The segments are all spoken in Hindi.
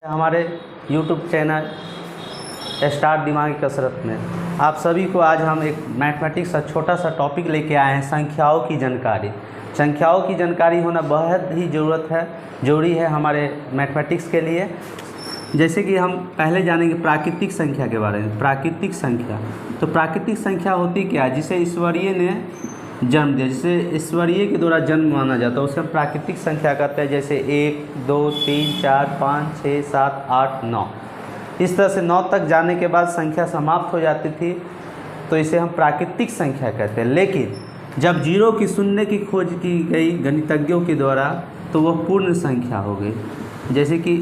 हमारे YouTube चैनल स्टार्ट दिमागी कसरत में आप सभी को आज हम एक मैथमेटिक्स का छोटा सा टॉपिक लेके आए हैं, संख्याओं की जानकारी। संख्याओं की जानकारी होना बहुत ही ज़रूरी है हमारे मैथमेटिक्स के लिए। जैसे कि हम पहले जानेंगे प्राकृतिक संख्या के बारे में। प्राकृतिक संख्या, तो प्राकृतिक संख्या होती क्या है? जिसे ईश्वरीय ने जन्म दिया, जिसे ईश्वरीय के द्वारा जन्म माना जाता है उसे हम प्राकृतिक संख्या कहते हैं। जैसे 1, 2, 3, 4, 5, 6, 7, 8, 9, इस तरह से 9 तक जाने के बाद संख्या समाप्त हो जाती थी, तो इसे हम प्राकृतिक संख्या कहते हैं। लेकिन जब जीरो की शून्य की खोज की गई गणितज्ञों के द्वारा, तो वह पूर्ण संख्या हो गई। जैसे कि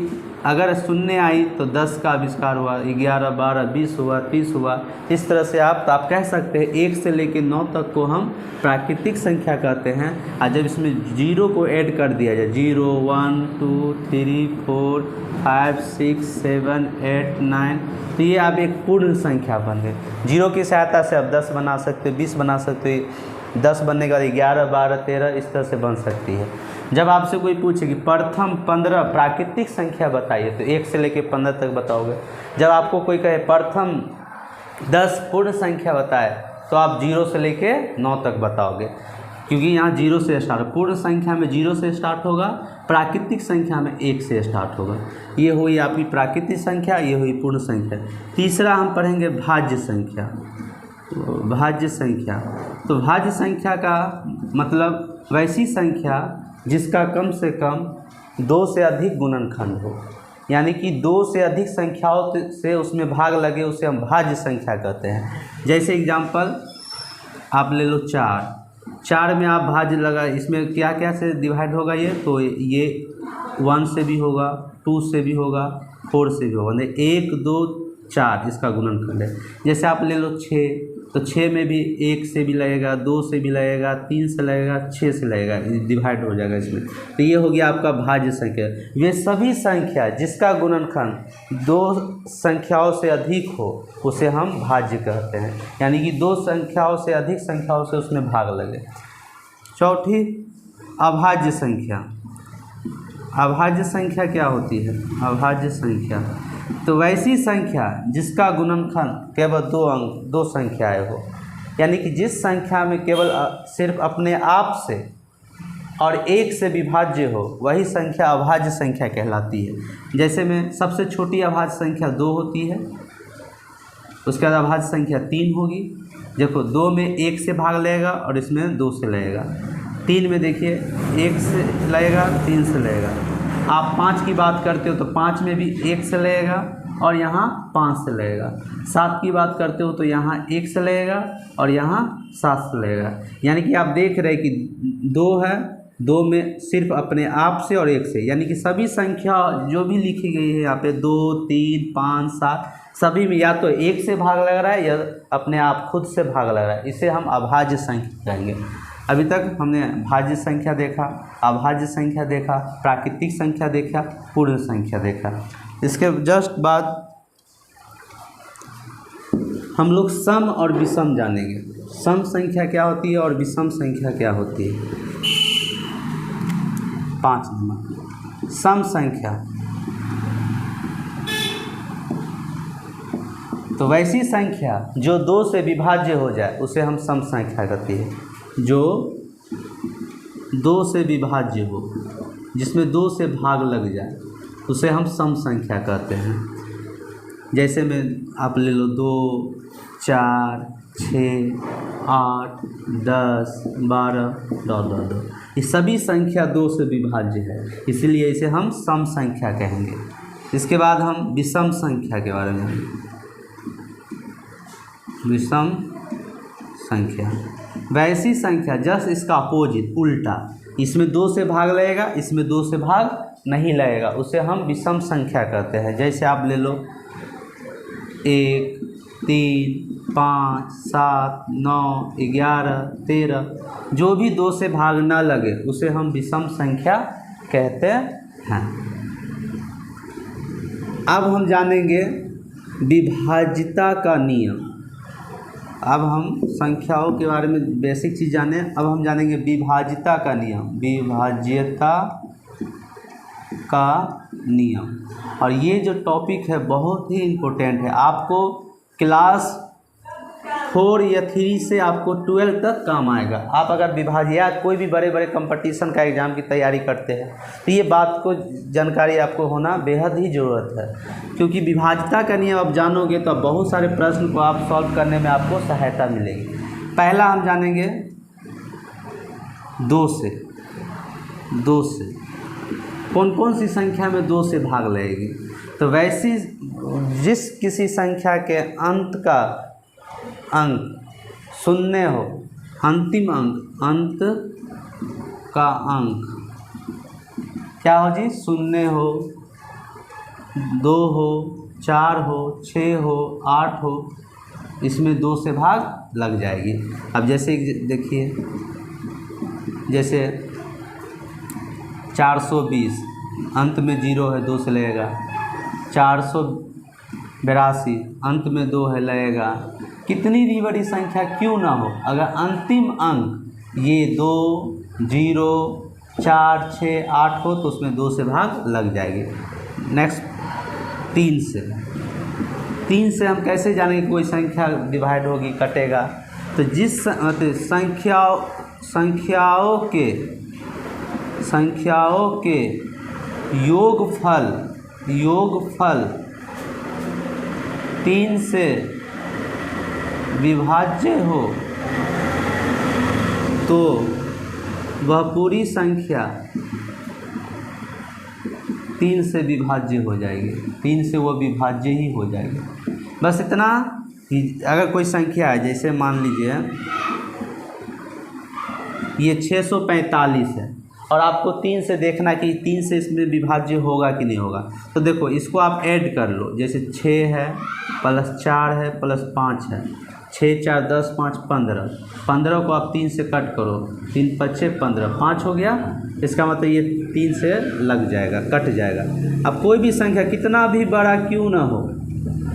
अगर शून्य आई तो 10 का आविष्कार हुआ, 11, 12, 20 हुआ, 30 हुआ। इस तरह से आप कह सकते हैं 1 से लेकर 9 तक को हम प्राकृतिक संख्या कहते हैं। और जब इसमें जीरो को ऐड कर दिया जाए, 0, 1, 2, 3, 4, 5, 6, 7, 8, 9, तो ये आप एक पूर्ण संख्या बन गए। जीरो की सहायता से आप 10 बना सकते हो, 20 बना सकते हो, 10 बनने के बाद 11, 12, 13 इस तरह से बन सकती है। जब आपसे कोई पूछे कि प्रथम 15 प्राकृतिक संख्या बताइए, तो 1 से लेकर 15 तक बताओगे। जब आपको कोई कहे प्रथम 10 पूर्ण संख्या बताए, तो आप 0 से लेके 9 तक बताओगे, क्योंकि यहाँ 0 से स्टार्ट। पूर्ण संख्या में 0 से स्टार्ट होगा, प्राकृतिक संख्या में 1 से स्टार्ट होगा। ये हुई आपकी प्राकृतिक संख्या, ये हुई पूर्ण संख्या। तीसरा हम पढ़ेंगे भाज्य संख्या। भाज्य संख्या, तो भाज्य संख्या का मतलब वैसी संख्या जिसका कम से कम 2 से अधिक गुणनखंड हो, यानी कि 2 से अधिक संख्याओं से उसमें भाग लगे, उसे हम भाज्य संख्या कहते हैं। जैसे एग्जांपल आप ले लो 4 में आप भाज्य लगा, इसमें क्या क्या से डिवाइड होगा ये, तो ये 1 से भी होगा, 2 से भी होगा, 4 से भी होगा। 1, 2, 4 इसका गुणनखंड है। जैसे आप ले लो 6, तो 6 में भी 1 से भी लगेगा, 2 से भी लगेगा, 3 से लगेगा, 6 से लगेगा, डिवाइड हो जाएगा इसमें। तो ये हो गया आपका भाज्य संख्या। वे सभी संख्या जिसका गुणनखंड 2 संख्याओं से अधिक हो, उसे हम भाज्य कहते हैं, यानी कि 2 संख्याओं से अधिक संख्याओं से उसमें भाग लगे। चौथी अभाज्य संख्या। अभाज्य संख्या क्या होती है? अभाज्य संख्या तो वैसी संख्या जिसका गुणनखंड केवल 2 संख्याएं हो, यानी कि जिस संख्या में केवल सिर्फ अपने आप से और 1 से विभाज्य हो, वही संख्या अभाज्य संख्या कहलाती है। जैसे में सबसे छोटी अभाज्य संख्या 2 होती है, उसके बाद अभाज्य संख्या 3 होगी। देखो 2 में 1 से भाग लगेगा और इसमें 2 से लगेगा। 3 में देखिए 1 से लगेगा, 3 से लगेगा। आप 5 की बात करते हो तो 5 में भी 1 से लगेगा और यहाँ 5 से लगेगा। 7 की बात करते हो तो यहाँ 1 से लगेगा और यहाँ 7 से लगेगा। यानी कि आप देख रहे हैं कि 2 है, 2 में सिर्फ अपने आप से और 1 से, यानी कि सभी संख्या जो भी लिखी गई है यहाँ पे 2, 3, 5, 7 सभी में या तो 1 से भाग लग रहा है या अपने आप खुद से भाग लग रहा है। इसे हम अभाज्य संख्या कहेंगे। अभी तक हमने भाज्य संख्या देखा, अभाज्य संख्या देखा, प्राकृतिक संख्या देखा, पूर्ण संख्या देखा। इसके जस्ट बाद हम लोग सम और विषम जानेंगे। सम संख्या क्या होती है और विषम संख्या क्या होती है। 5 नंबर सम संख्या, तो वैसी संख्या जो 2 से विभाज्य हो जाए उसे हम सम संख्या कहते हैं। जो 2 से विभाज्य हो, जिसमें 2 से भाग लग जाए, उसे हम सम संख्या कहते हैं। जैसे में आप ले लो 2, 4, 6, 8, 10, 12 ये सभी संख्या 2 से विभाज्य है, इसलिए इसे हम सम संख्या कहेंगे। इसके बाद हम विषम संख्या के बारे में। विषम संख्या वैसी संख्या जस्ट इसका अपोजिट, उल्टा, इसमें 2 से भाग लगेगा, इसमें 2 से भाग नहीं लगेगा, उसे हम विषम संख्या कहते हैं। जैसे आप ले लो 1, 3, 5, 7, 9, 11, 13, जो भी 2 से भाग ना लगे उसे हम विषम संख्या कहते हैं। अब हम जानेंगे विभाज्यता का नियम। अब हम संख्याओं के बारे में बेसिक चीज़ जाने, अब हम जानेंगे विभाज्यता का नियम। विभाज्यता का नियम। और ये जो टॉपिक है बहुत ही इम्पोर्टेंट है, आपको क्लास 4 या 3 से आपको 12 तक काम आएगा। आप अगर विभाज्य या कोई भी बड़े बड़े कंपटीशन का एग्ज़ाम की तैयारी करते हैं तो ये बात को जानकारी आपको होना बेहद ही ज़रूरत है, क्योंकि विभाज्यता का नियम आप जानोगे तो बहुत सारे प्रश्न को आप सॉल्व करने में आपको सहायता मिलेगी। पहला हम जानेंगे 2 से। कौन कौन सी संख्या में 2 से भाग लगेगी? तो वैसी जिस किसी संख्या के अंत का अंक शून्य हो, अंतिम अंत का अंक क्या हो जी? शून्य हो, 2 हो, 4 हो, 6 हो, 8 हो, इसमें 2 से भाग लग जाएगी। अब जैसे देखिए, जैसे 420 अंत में 0 है, 2 से लगेगा। 482 अंत में 2 है, लगेगा। कितनी भी बड़ी संख्या क्यों ना हो, अगर अंतिम अंक ये 2, 0, 4, 6, 8 हो तो उसमें 2 से भाग लग जाएगी। नेक्स्ट 3 से हम कैसे जानेंगे कोई संख्या डिवाइड होगी, कटेगा? तो जिस संख्याओं के योगफल 3 से विभाज्य हो तो वह पूरी संख्या 3 से विभाज्य हो जाएगी। 3 से वो विभाज्य ही हो जाएगी। बस इतना ही। अगर कोई संख्या है, जैसे मान लीजिए ये 645 है और आपको 3 से देखना कि 3 से इसमें विभाज्य होगा कि नहीं होगा, तो देखो इसको आप ऐड कर लो। जैसे 6 है प्लस 4 है प्लस 5 है, 6, 4, 10, 5, 15 को आप 3 से कट करो, 3, 5, 15, 5 हो गया। इसका मतलब ये 3 से लग जाएगा, कट जाएगा। अब कोई भी संख्या कितना भी बड़ा क्यों ना हो,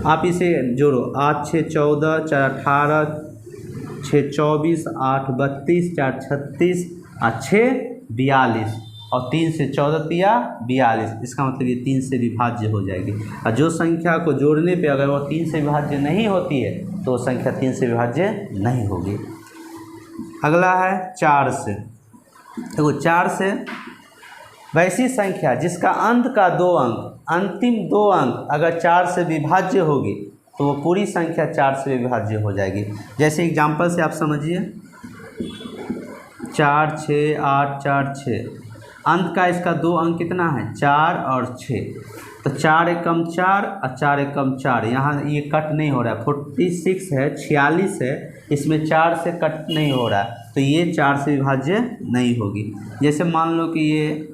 आप इसे जोड़ो। 8, 6, 14, 4, 18, 6, 24, 8, 32, 4, 36, 6, 42 और 3 से 14 तिया 42। इसका मतलब ये 3 से विभाज्य हो जाएगी। और जो संख्या को जोड़ने पे अगर वो 3 से विभाज्य नहीं होती है तो वो संख्या 3 से विभाज्य नहीं होगी। अगला है 4 से। देखो 4 से वैसी संख्या जिसका अंत का 2 अंक, अंतिम 2 अंक अगर 4 से विभाज्य होगी तो वो पूरी संख्या 4 से विभाज्य हो जाएगी। जैसे एग्जाम्पल से आप समझिए, 4, 6, 8, 4, 6, अंत का इसका 2 अंक कितना है? 4 और 6। तो 4 एकम 4 और 4 एकम 4, यहाँ ये कट नहीं हो रहा है। 46 है, 46 है, इसमें 4 से कट नहीं हो रहा है, तो ये 4 से विभाज्य नहीं होगी। जैसे मान लो कि ये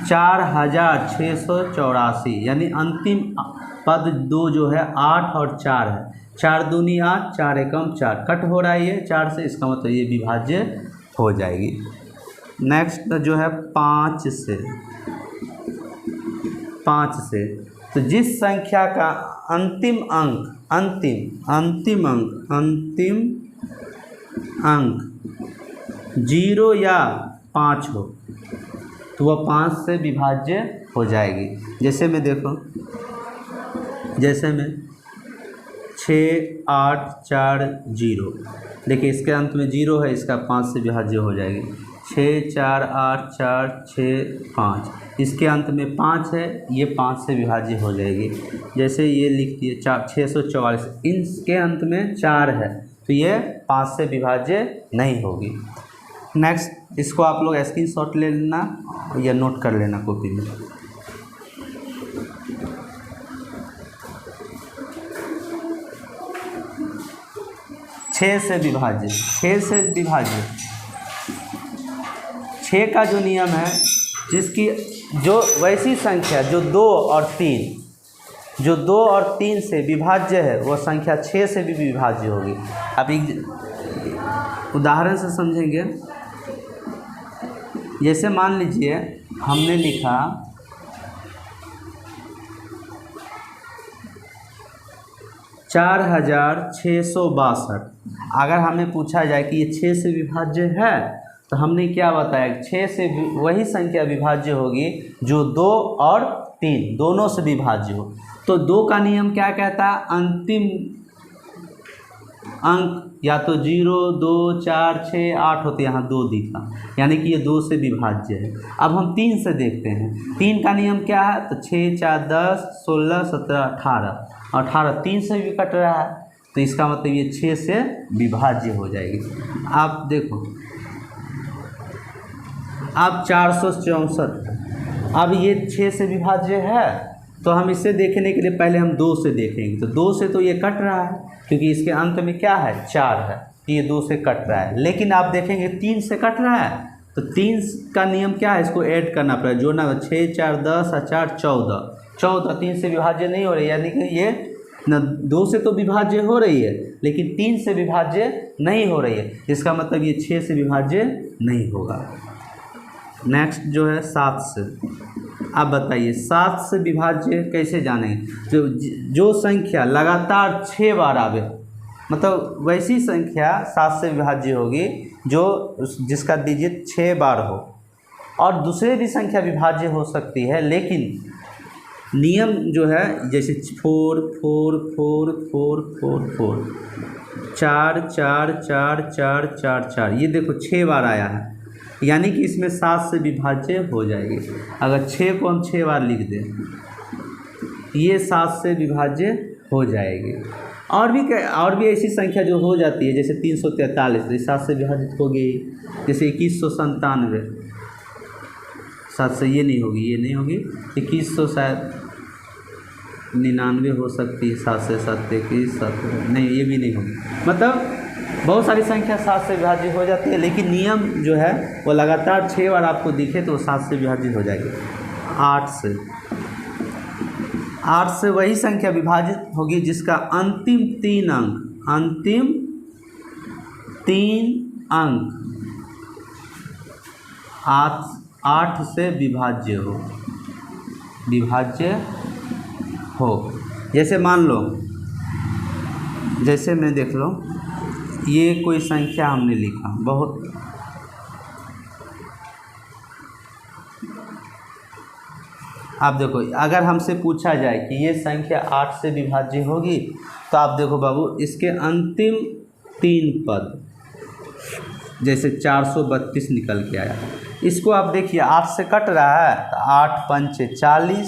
4684, यानी अंतिम पद 2 जो है 8 और 4 है। 4 दूनी 8, 4 एकम 4, कट हो रहा है ये 4 से, इसका मतलब ये विभाज्य हो जाएगी। नेक्स्ट जो है 5 से। तो जिस संख्या का अंतिम अंक 0 या 5 हो तो वह 5 से विभाज्य हो जाएगी। जैसे में देखो, जैसे में 6, 8, 4, 0, देखिए इसके अंत में 0 है, इसका 5 से विभाज्य हो जाएगी। 6, 4, 8, 4, 6, 5, इसके अंत में 5 है, ये 5 से विभाज्य हो जाएगी। जैसे ये लिख दिए 644, इसके अंत में 4 है तो ये 5 से विभाज्य नहीं होगी। नेक्स्ट इसको आप लोग स्क्रीनशॉट ले लेना या नोट कर लेना कॉपी में। छः से विभाज्य 6 का जो नियम है, जिसकी जो वैसी संख्या जो 2 और 3 से विभाज्य है वह संख्या 6 से भी विभाज्य होगी। अब एक उदाहरण से समझेंगे। जैसे मान लीजिए हमने लिखा 4662, अगर हमें पूछा जाए कि ये 6 से विभाज्य है तो हमने क्या बताया, 6 से वही संख्या विभाज्य होगी जो 2 और 3 दोनों से विभाज्य हो। तो 2 का नियम क्या कहता है, अंतिम अंक या तो 0, 2, 4, 6, 8 होते, यहाँ 2 दिखा, यानी कि ये 2 से विभाज्य है। अब हम 3 से देखते हैं, 3 का नियम क्या है, तो 6, 4, 10, 16, 17, 18 और 18 3 से भी कट रहा है, तो इसका मतलब ये 6 से विभाज्य हो जाएगी। आप देखो, अब 464, अब ये 6 से विभाज्य है, तो हम इसे देखने के लिए पहले हम 2 से देखेंगे। तो 2 से तो ये कट रहा है, क्योंकि इसके अंत में क्या है, 4 है, ये 2 से कट रहा है। लेकिन आप देखेंगे 3 से कट रहा है, तो 3 का नियम क्या है, इसको ऐड करना पड़ेगा, जोड़ना। 6, 4, 10 और 4, 14 3 से विभाज्य नहीं हो रही, यानी कि ये न 2 से तो विभाज्य हो रही है, लेकिन 3 से विभाज्य नहीं हो रही है। इसका मतलब ये 6 से विभाज्य नहीं होगा। नेक्स्ट जो है 7 से। आप बताइए 7 से विभाज्य कैसे जानेंगे, जो संख्या लगातार 6 बार आवे, मतलब वैसी संख्या 7 से विभाज्य होगी जो जिसका डिजिट 6 बार हो। और दूसरे भी संख्या विभाज्य हो सकती है, लेकिन नियम जो है जैसे 4 4 4 4 4 4 4 4 4 4 4 4, ये देखो 6 बार आया है, यानी कि इसमें 7 से विभाज्य हो जाएगी। अगर 6 को हम 6 बार लिख दें, ये 7 से विभाज्य हो जाएगी। और भी ऐसी संख्या जो हो जाती है, जैसे 343, तो 7 से विभाजित होगी। जैसे 2197, 7 से ये नहीं होगी, ये नहीं होगी। 2100 शायद 99 हो सकती है, 7 से 7 21 7 नहीं, ये भी नहीं होगी। मतलब बहुत सारी संख्या 7 से विभाज्य हो जाती है, लेकिन नियम जो है वो लगातार 6 बार आपको दिखे तो 7 से विभाज्य हो जाएगी। 8 से वही संख्या विभाजित होगी जिसका अंतिम 3 अंक 8 से विभाज्य हो। जैसे मान लो, जैसे मैं देख लो, ये कोई संख्या हमने लिखा, बहुत आप देखो, अगर हमसे पूछा जाए कि ये संख्या 8 से विभाज्य होगी, तो आप देखो बाबू, इसके अंतिम 3 पद, जैसे 432 निकल के आया, इसको आप देखिए 8 से कट रहा है, तो 8 पंचे 40,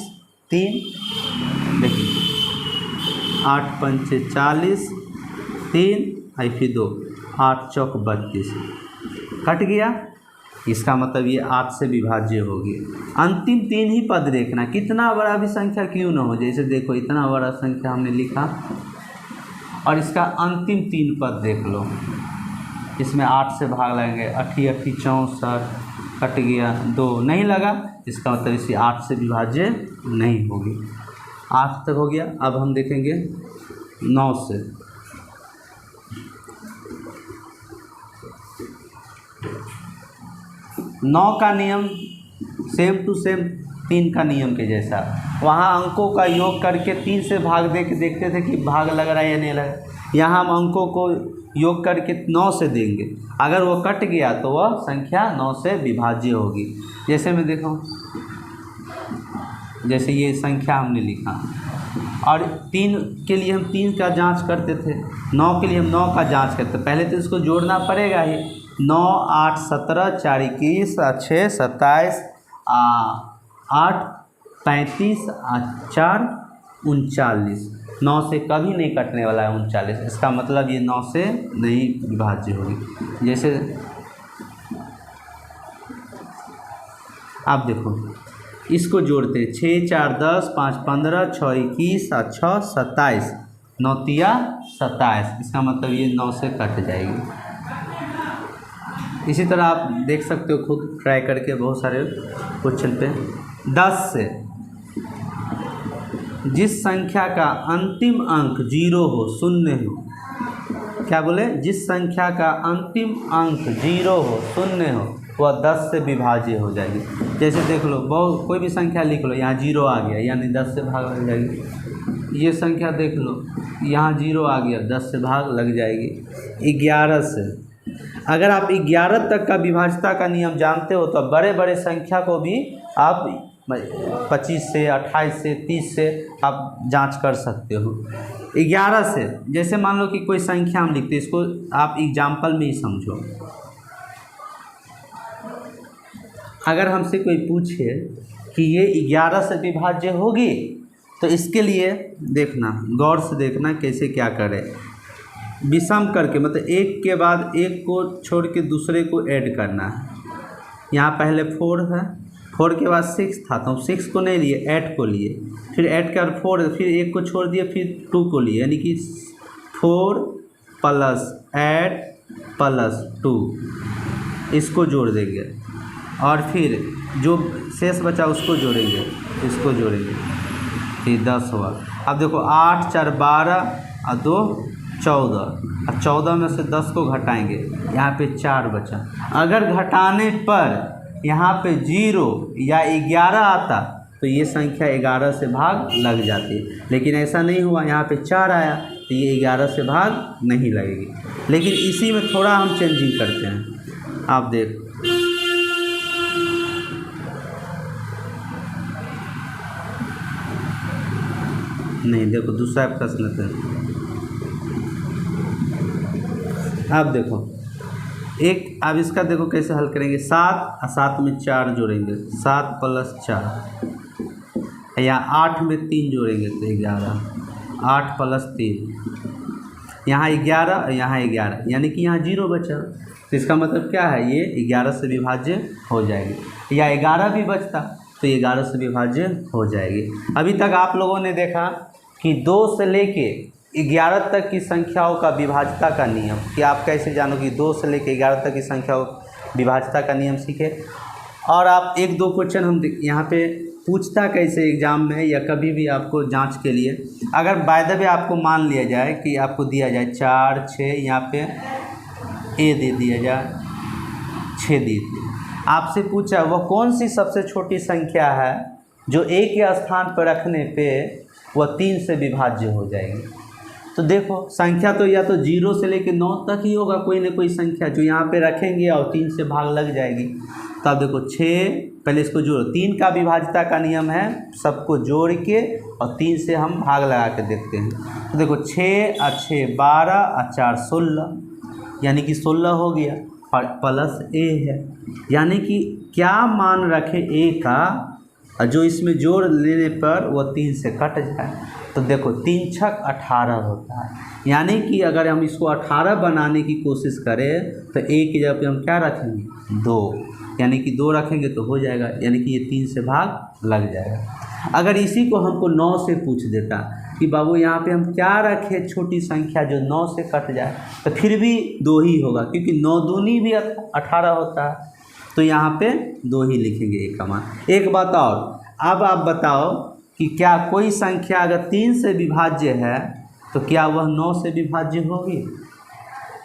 3 देखिए 8 पंचे 40, 3 फिर 2, 8 चौक 32 कट गया। इसका मतलब ये 8 से विभाज्य होगी। अंतिम 3 ही पद देखना, कितना बड़ा भी संख्या क्यों ना हो। जैसे देखो इतना बड़ा संख्या हमने लिखा और इसका अंतिम 3 पद देख लो, इसमें 8 से भाग लगेंगे, 8 8 64 कट गया, 2 नहीं लगा, इसका मतलब इसी 8 से विभाज्य नहीं होगी। 8 तक हो गया। अब हम देखेंगे 9 से। 9 का नियम सेम टू सेम 3 का नियम के जैसा, वहाँ अंकों का योग करके 3 से भाग दे के देखते थे कि भाग लग रहा है या नहीं लग रहा। यहाँ हम अंकों को योग करके 9 से देंगे, अगर वो कट गया तो वह संख्या 9 से विभाज्य होगी। जैसे मैं देखो, जैसे ये संख्या हमने लिखा और 3 के लिए हम 3 का जांच करते थे, 9 के लिए हम 9 का जांच करते, पहले तो इसको जोड़ना पड़ेगा ही। 9 8 17 4 21 6 27 8 35 4 39, 9 से कभी नहीं कटने वाला है 39, इसका मतलब ये 9 से नहीं विभाज्य होगी। जैसे आप देखो इसको जोड़ते 6 4 10 5 15 6 21 6 27 9 तिया 27, इसका मतलब ये 9 से कट जाएगी। इसी तरह आप देख सकते हो खुद ट्राई करके बहुत सारे क्वेश्चन पे। 10 से जिस संख्या का अंतिम अंक 0 हो, शून्य हो, क्या बोले, जिस संख्या का अंतिम अंक 0 हो, शून्य हो, वह 10 से विभाज्य हो जाएगी। जैसे देख लो, बहुत कोई भी संख्या लिख लो, यहाँ 0 आ गया यानी 10 से भाग लग जाएगी। ये संख्या देख लो, यहाँ 0 आ गया, 10 से भाग लग जाएगी। 11 से, अगर आप 11 तक का विभाज्यता का नियम जानते हो तो बड़े बड़े संख्या को भी आप 25 से, 28 से, 30 से आप जांच कर सकते हो। 11 से, जैसे मान लो कि कोई संख्या हम लिखते हैं, इसको आप एग्जाम्पल में ही समझो। अगर हमसे कोई पूछे कि ये 11 से विभाज्य होगी, तो इसके लिए देखना, गौर से देखना कैसे क्या करें। विषम करके, मतलब एक के बाद एक को छोड़ के दूसरे को ऐड करना है। यहाँ पहले 4 है, 4 के बाद 6 था, तो 6 को नहीं लिए, 8 को लिए, फिर 8 के बाद 4, फिर 1 को छोड़ दिए, फिर 2 को लिए, यानी कि 4 + 8 + 2, इसको जोड़ देंगे और फिर जो शेष बचा उसको जोड़ेंगे, इसको जोड़ेंगे, फिर 10 हुआ। अब देखो 8 4 12 और 2 14, और 14 में से 10 को घटाएंगे, यहाँ पे 4 बचा। अगर घटाने पर यहाँ पे 0 या 11 आता तो ये संख्या 11 से भाग लग जाती, लेकिन ऐसा नहीं हुआ, यहाँ पे 4 आया तो ये 11 से भाग नहीं लगेगी। लेकिन इसी में थोड़ा हम चेंजिंग करते हैं, आप देख, नहीं देखो दूसरा प्रश्न लेते हैं। आप देखो एक, अब इसका देखो कैसे हल करेंगे। 7 और 7 में 4 जोड़ेंगे, 7 + 4, या 8 में 3 जोड़ेंगे तो 11, 8 + 3, यहाँ 11 और यहाँ 11, यानी कि यहाँ 0 बचा। तो इसका मतलब क्या है, ये 11 से विभाज्य हो जाएगी। या 11 भी बचता तो 11 से विभाज्य हो जाएगी। अभी तक आप लोगों ने देखा कि 2 से लेके 11 तक की संख्याओं का विभाज्यता का नियम, कि आप कैसे जानो कि 2 से लेके 11 तक की संख्याओं विभाज्यता का नियम सीखे। और आप 1-2 क्वेश्चन हम यहाँ पे पूछता कैसे एग्जाम में या कभी भी आपको जांच के लिए, अगर बाय द वे आपको मान लिया जाए कि आपको दिया जाए 4 6, यहाँ पे ए दे दिया जाए, 6 दे दिया, आपसे पूछा वह कौन सी सबसे छोटी संख्या है जो ए के स्थान पर रखने पे वह 3 से विभाज्य हो जाएगी। तो देखो संख्या तो या तो 0 से लेकर 9 तक ही होगा, कोई ना कोई संख्या जो यहाँ पे रखेंगे और 3 से भाग लग जाएगी। तो आप देखो 6, पहले इसको जोड़ो, 3 का विभाज्यता का नियम है सबको जोड़ के और 3 से हम भाग लगा के देखते हैं। तो देखो 6 और 6 12 और 4 16, यानी कि 16 हो गया, और प्लस ए है, यानी कि क्या मान रखे ए का और जो इसमें जोड़ लेने पर वह 3 से कट जाए। तो देखो 3 छक 18 होता है, यानी कि अगर हम इसको 18 बनाने की कोशिश करें तो ए की जगह पे हम क्या रखेंगे, 2, यानी कि 2 रखेंगे तो हो जाएगा, यानी कि ये 3 से भाग लग जाएगा। अगर इसी को हमको 9 से पूछ देता कि बाबू यहाँ पे हम क्या रखें छोटी संख्या जो 9 से कट जाए, तो फिर भी 2 ही होगा, क्योंकि 9 दूनी भी 18 होता है, तो यहाँ पे 2 ही लिखेंगे ए का मान। एक बात और, अब आप बताओ कि क्या कोई संख्या अगर 3 से विभाज्य है तो क्या वह 9 से विभाज्य होगी?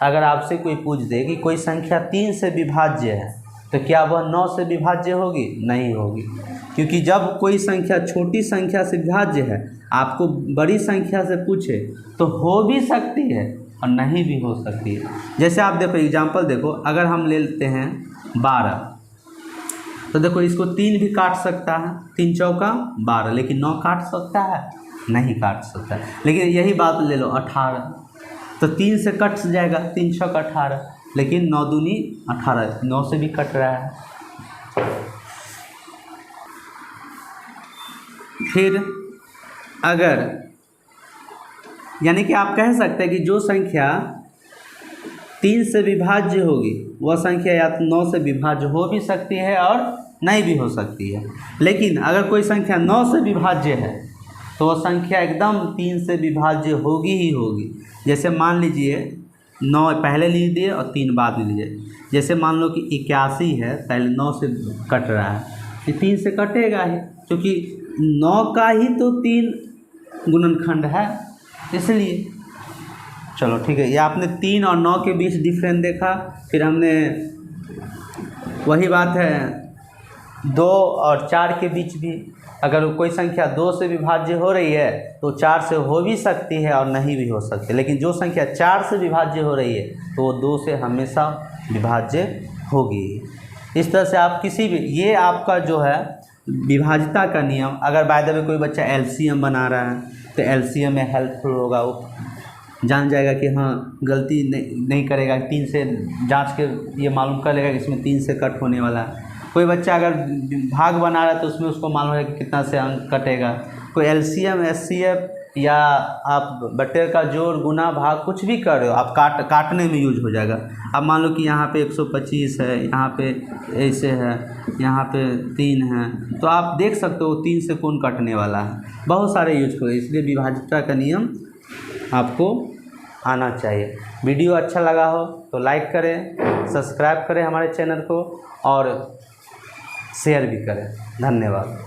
अगर आपसे कोई पूछ दे कि कोई संख्या 3 से विभाज्य है तो क्या वह 9 से विभाज्य होगी? नहीं होगी, क्योंकि जब कोई संख्या छोटी संख्या से विभाज्य है, आपको बड़ी संख्या से पूछे तो हो भी सकती है और नहीं भी हो सकती है। जैसे आप देखो एग्जाम्पल देखो, अगर हम ले लेते हैं 12, तो देखो इसको 3 भी काट सकता है, 3 चौका 12, लेकिन 9 काट सकता है? नहीं काट सकता है। लेकिन यही बात ले लो 18, तो 3 से कट जाएगा, 3 छक 18, लेकिन 9 दूनी 18, 9 से भी कट रहा है। फिर अगर, यानी कि आप कह सकते हैं कि जो संख्या 3 से विभाज्य होगी वह संख्या या तो 9 से विभाज्य हो भी सकती है और नहीं भी हो सकती है। लेकिन अगर कोई संख्या 9 से विभाज्य है तो वह संख्या एकदम 3 से विभाज्य होगी ही होगी। जैसे मान लीजिए 9 पहले लीजिए और 3 बाद में लीजिए। जैसे मान लो कि 81 है, पहले 9 से कट रहा है, ये 3 से कटेगा ही, क्योंकि 9 का ही तो 3 गुणनखंड है, इसलिए। चलो ठीक है, ये आपने 3 और 9 के बीच डिफरेंस देखा। फिर हमने वही बात है 2 और 4 के बीच भी अगर कोई संख्या 2 से विभाज्य हो रही है तो 4 से हो भी सकती है और नहीं भी हो सकती, लेकिन जो संख्या 4 से विभाज्य हो रही है तो वो 2 से हमेशा विभाज्य होगी। इस तरह से आप किसी भी, ये आपका जो है विभाज्यता का नियम, अगर बाय द वे कोई बच्चा एलसीएम बना रहा है तो एलसीएम में हेल्पफुल होगा, वो जान जाएगा कि हाँ गलती नहीं करेगा, 3 से जांच के ये मालूम कर लेगा कि इसमें 3 से कट होने वाला है। कोई बच्चा अगर भाग बना रहा है तो उसमें उसको मालूम है कि कितना से अंक कटेगा। कोई एलसीएम एचसीएफ या आप बट्टे का जोड़ गुना भाग कुछ भी कर रहे हो, आप काटने में यूज हो जाएगा। अब मान लो कि यहाँ पे 125 है, यहाँ पे ऐसे है, यहाँ पे 3 है, तो आप देख सकते हो 3 से कौन कटने वाला है। बहुत सारे यूज करो, इसलिए विभाज्यता का नियम आपको आना चाहिए। वीडियो अच्छा लगा हो तो लाइक करें, सब्सक्राइब करें हमारे चैनल को और शेयर भी करें। धन्यवाद।